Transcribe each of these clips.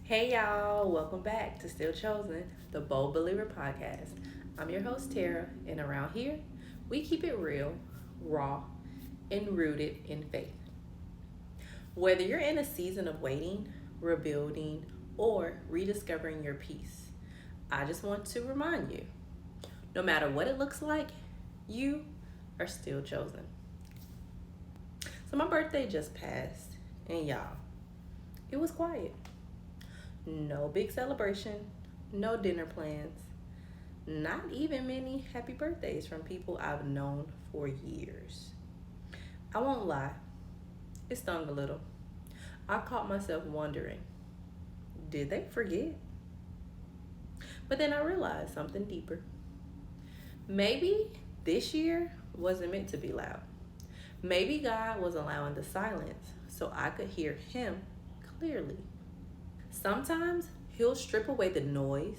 Hey y'all, welcome back to Still Chosen, the Bold Believer podcast. I'm your host Tara, and around here, we keep it real, raw, and rooted in faith. Whether you're in a season of waiting, rebuilding, or rediscovering your peace, I just want to remind you no matter what it looks like, you are still chosen. So, my birthday just passed, and y'all, it was quiet. No big celebration, no dinner plans, not even many happy birthdays from people I've known for years. I won't lie, it stung a little. I caught myself wondering, did they forget? But then I realized something deeper. Maybe this year wasn't meant to be loud. Maybe God was allowing the silence so I could hear Him clearly. Sometimes He'll strip away the noise,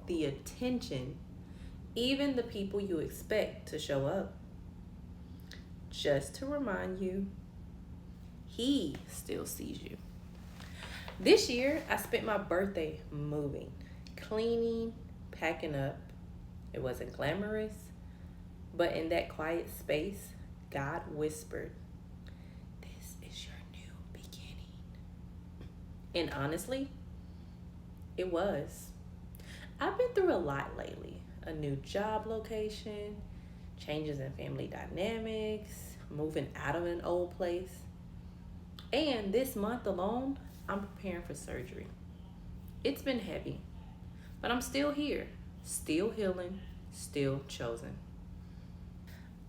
the attention, even the people you expect to show up, just to remind you He still sees you. This year, I spent my birthday moving, cleaning, packing up. It wasn't glamorous, but in that quiet space, God whispered, "This is your new beginning." And honestly, it was. I've been through a lot lately. A new job location, changes in family dynamics, moving out of an old place. And this month alone, I'm preparing for surgery. It's been heavy, but I'm still here, still healing, still chosen.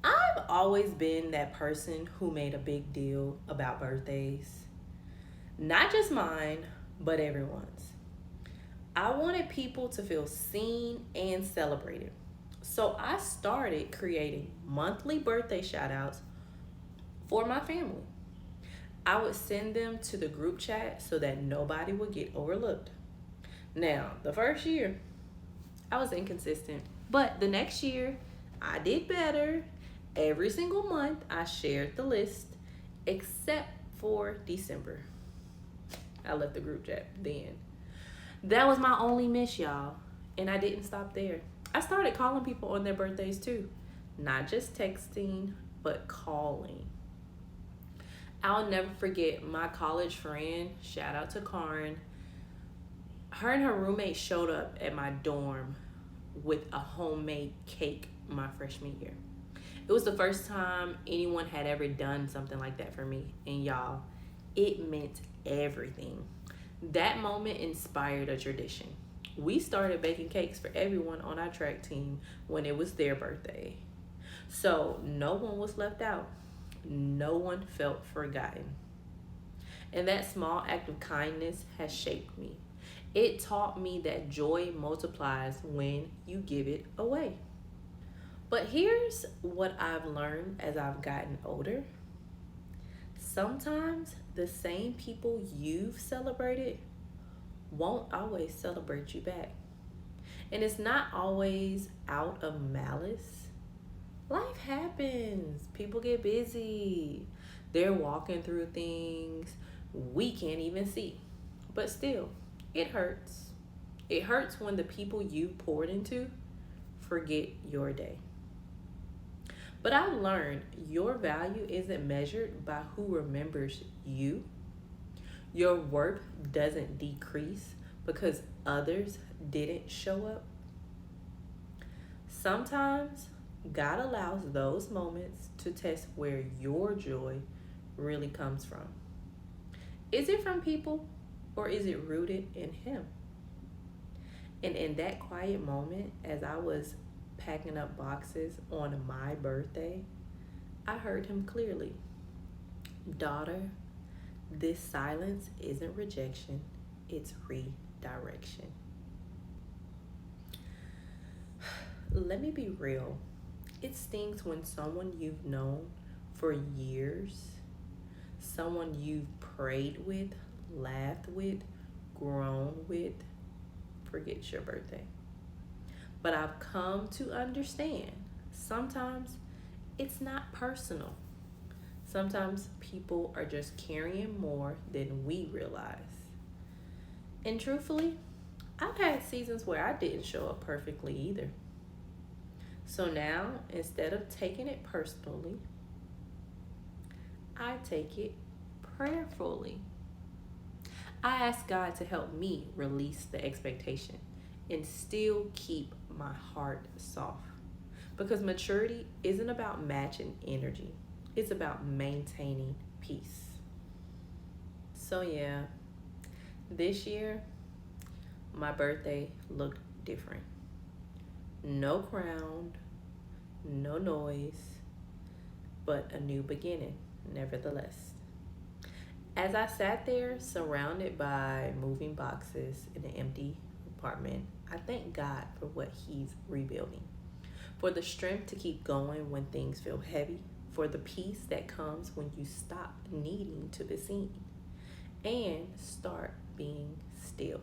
I've always been that person who made a big deal about birthdays. Not just mine, but everyone's. I wanted people to feel seen and celebrated. So I started creating monthly birthday shout outs for my family. I would send them to the group chat so that nobody would get overlooked. Now, the first year, I was inconsistent, but the next year, I did better. Every single month, I shared the list, except for December. I left the group chat then. That was my only miss, y'all. And I didn't stop there. I started calling people on their birthdays too. Not just texting, but calling. I'll never forget my college friend, shout out to Karin. Her and her roommate showed up at my dorm with a homemade cake my freshman year. It was the first time anyone had ever done something like that for me. And y'all, it meant everything. That moment inspired a tradition. We started baking cakes for everyone on our track team when it was their birthday. So no one was left out. No one felt forgotten. And that small act of kindness has shaped me. It taught me that joy multiplies when you give it away. But here's what I've learned as I've gotten older. Sometimes the same people you've celebrated won't always celebrate you back. And it's not always out of malice. Life happens. People get busy. They're walking through things we can't even see. But still, it hurts. It hurts when the people you poured into forget your day. But I've learned your value isn't measured by who remembers you. Your worth doesn't decrease because others didn't show up. Sometimes God allows those moments to test where your joy really comes from. Is it from people or is it rooted in Him? And in that quiet moment, as I was packing up boxes on my birthday, I heard Him clearly. "Daughter, this silence isn't rejection, it's redirection." Let me be real. It stings when someone you've known for years, someone you've prayed with, laughed with, grown with, forgets your birthday. But I've come to understand sometimes it's not personal. Sometimes people are just carrying more than we realize. And truthfully, I've had seasons where I didn't show up perfectly either. So now, instead of taking it personally, I take it prayerfully. I ask God to help me release the expectation and still keep my heart soft. Because maturity isn't about matching energy, it's about maintaining peace. So, yeah, this year, my birthday looked different. No crown, no noise, but a new beginning, nevertheless. As I sat there surrounded by moving boxes in an empty apartment, I thank God for what He's rebuilding, for the strength to keep going when things feel heavy, for the peace that comes when you stop needing to be seen and start being still.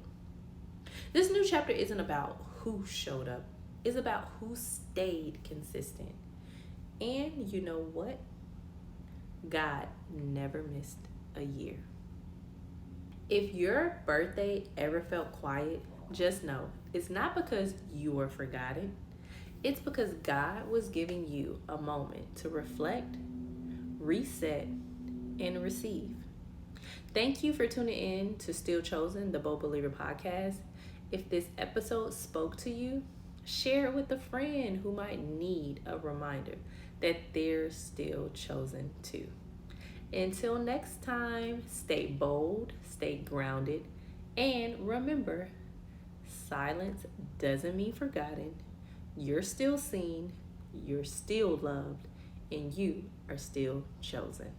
This new chapter isn't about who showed up, it's about who stayed consistent. And you know what? God never missed a year. If your birthday ever felt quiet, just know it's not because you were forgotten. It's because God was giving you a moment to reflect, reset, and receive. Thank you for tuning in to Still Chosen, the Bold Believer podcast. If this episode spoke to you, share it with a friend who might need a reminder that they're still chosen too. Until next time, stay bold, stay grounded, and remember, silence doesn't mean forgotten. You're still seen, you're still loved, and you are still chosen.